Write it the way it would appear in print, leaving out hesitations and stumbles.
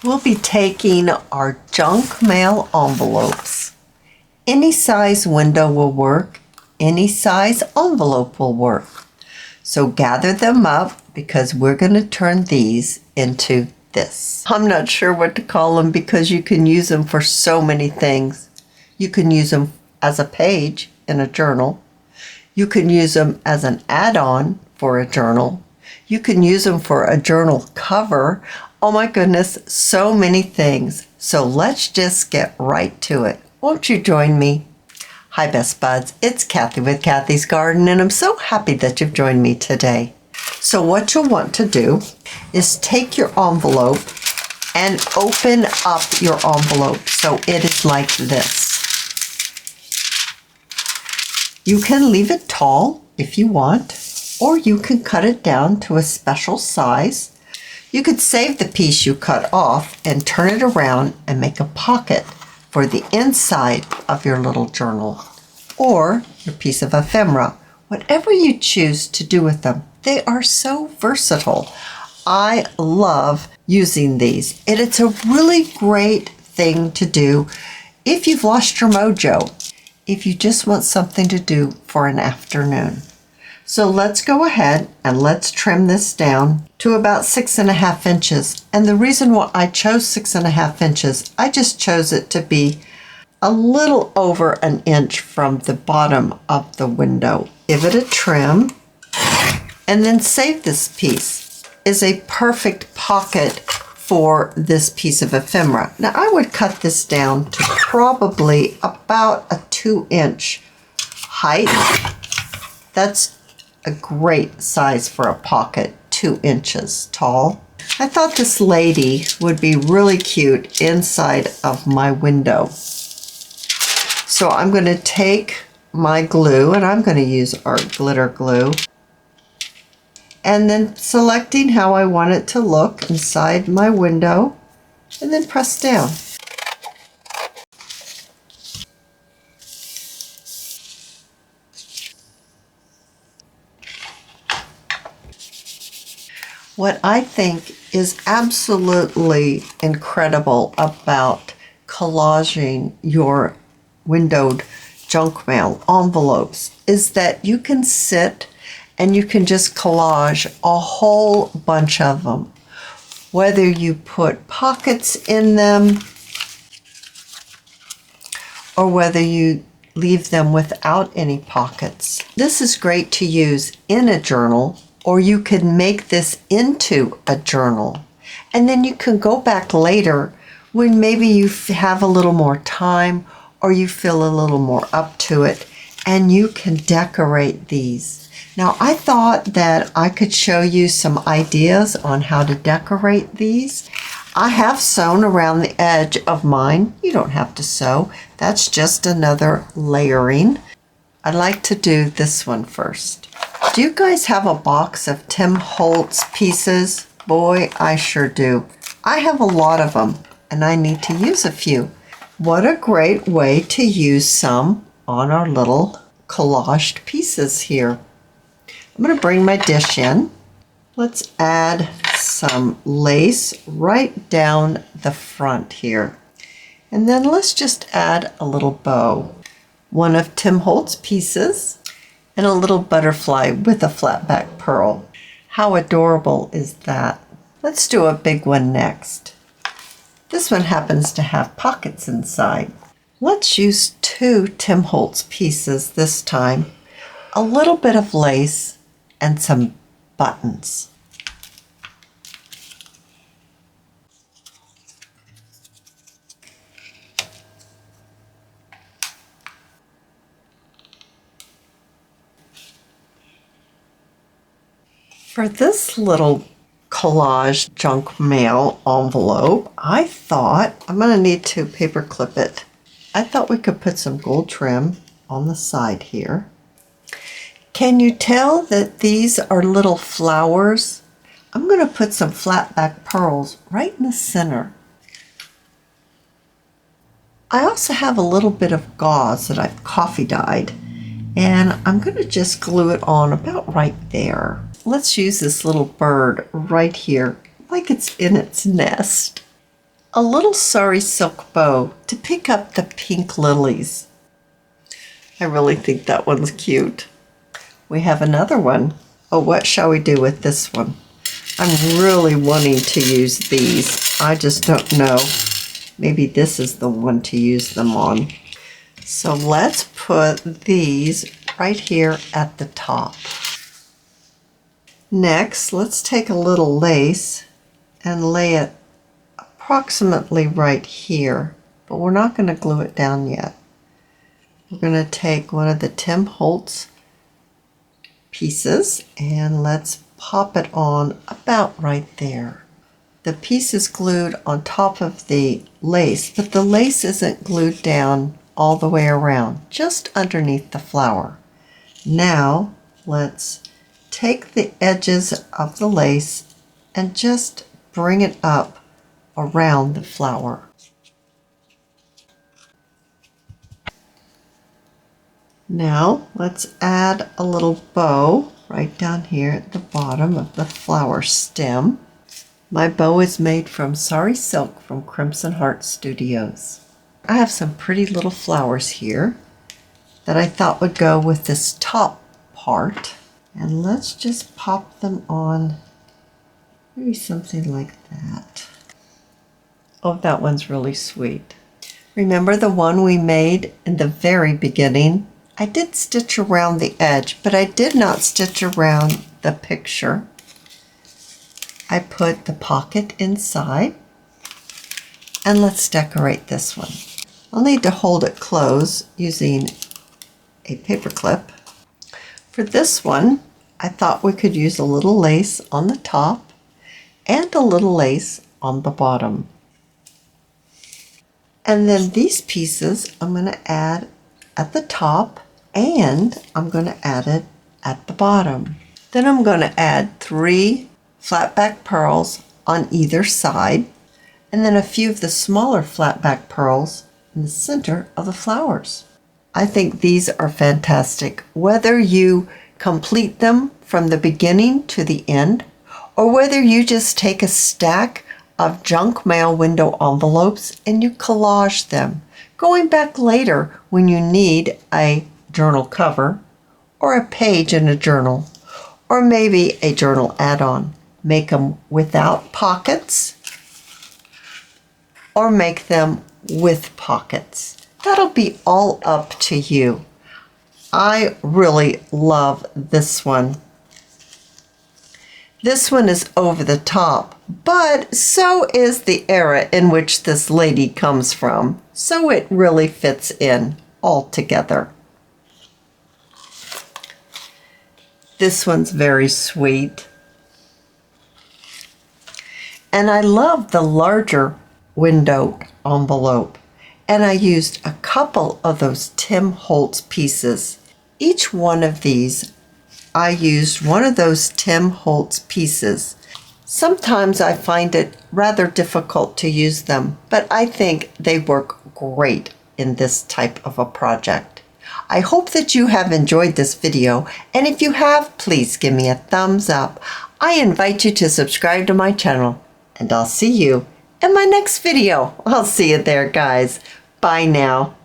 We'll be taking our junk mail envelopes. Any size window will work. Any size envelope will work. So gather them up because we're going to turn these into this. I'm not sure what to call them because you can use them for so many things. You can use them as a page in a journal. You can use them as an add-on for a journal. You can use them for a journal cover. Oh my goodness, so many things. So let's just get right to it. Won't you join me? Hi, Best Buds. It's Cathy with Cathy's Garden, and I'm so happy that you've joined me today. So what you'll want to do is take your envelope and open up your envelope so it is like this. You can leave it tall if you want, or you can cut it down to a special size. You could save the piece you cut off and turn it around and make a pocket for the inside of your little journal or your piece of ephemera, whatever you choose to do with them. They are so versatile. I love using these. And it's a really great thing to do if you've lost your mojo, if you just want something to do for an afternoon. So let's go ahead and let's trim this down to about 6.5 inches. And the reason why I chose 6.5 inches, I just chose it to be a little over an inch from the bottom of the window. Give it a trim and then save this piece. Is a perfect pocket for this piece of ephemera. Now I would cut this down to probably about a 2-inch height. That's a great size for a pocket, 2 inches tall. I thought this lady would be really cute inside of my window. So I'm going to take my glue, and I'm going to use our glitter glue, and then selecting how I want it to look inside my window, and then press down. What I think is absolutely incredible about collaging your windowed junk mail envelopes is that you can sit and you can just collage a whole bunch of them. Whether you put pockets in them or whether you leave them without any pockets. This is great to use in a journal, or you can make this into a journal. And then you can go back later when maybe you have a little more time or you feel a little more up to it, and you can decorate these. Now I thought that I could show you some ideas on how to decorate these. I have sewn around the edge of mine. You don't have to sew. That's just another layering. I like to do this one first. Do you guys have a box of Tim Holtz pieces? Boy, I sure do. I have a lot of them, and I need to use a few. What a great way to use some on our little collaged pieces here. I'm going to bring my dish in. Let's add some lace right down the front here. And then let's just add a little bow. One of Tim Holtz pieces and a little butterfly with a flat back pearl. How adorable is that? Let's do a big one next. This one happens to have pockets inside. Let's use 2 Tim Holtz pieces this time. A little bit of lace and some buttons. For this little collage junk mail envelope, I thought I'm going to need to paper clip it. I thought we could put some gold trim on the side here. Can you tell that these are little flowers? I'm going to put some flat back pearls right in the center. I also have a little bit of gauze that I've coffee dyed, and I'm going to just glue it on about right there. Let's use this little bird right here, like it's in its nest. a little sari silk bow to pick up the pink lilies. I really think that one's cute. We have another one. Oh, what shall we do with this one? I'm really wanting to use these. I just don't know. Maybe this is the one to use them on. So let's put these right here at the top. Next, let's take a little lace and lay it approximately right here, but we're not going to glue it down yet. We're going to take one of the Tim Holtz pieces and let's pop it on about right there. The piece is glued on top of the lace, but the lace isn't glued down all the way around, just underneath the flower. Now let's take the edges of the lace and just bring it up around the flower. Now let's add a little bow right down here at the bottom of the flower stem. My bow is made from sari silk from Crimson Heart Studios. I have some pretty little flowers here that I thought would go with this top part. And let's just pop them on, maybe something like that. Oh, that one's really sweet. Remember the one we made in the very beginning? I did stitch around the edge, but I did not stitch around the picture. I put the pocket inside, and let's decorate this one. I'll need to hold it closed using a paper clip. For this one, I thought we could use a little lace on the top and a little lace on the bottom. And then these pieces I'm going to add at the top and I'm going to add it at the bottom. Then I'm going to add 3 flat back pearls on either side and then a few of the smaller flat back pearls in the center of the flowers. I think these are fantastic. Whether you complete them from the beginning to the end or whether you just take a stack of junk mail window envelopes and you collage them, going back later when you need a journal cover or a page in a journal or maybe a journal add-on. Make them without pockets or make them with pockets. That'll be all up to you. I really love this one. This one is over the top, but so is the era in which this lady comes from, so it really fits in all together. This one's very sweet. And I love the larger window envelope. And I used a couple of those Tim Holtz pieces. Each one of these, I used one of those Tim Holtz pieces. Sometimes I find it rather difficult to use them, but I think they work great in this type of a project. I hope that you have enjoyed this video, and if you have, please give me a thumbs up. I invite you to subscribe to my channel, and I'll see you in my next video. I'll see you there, guys. Bye now.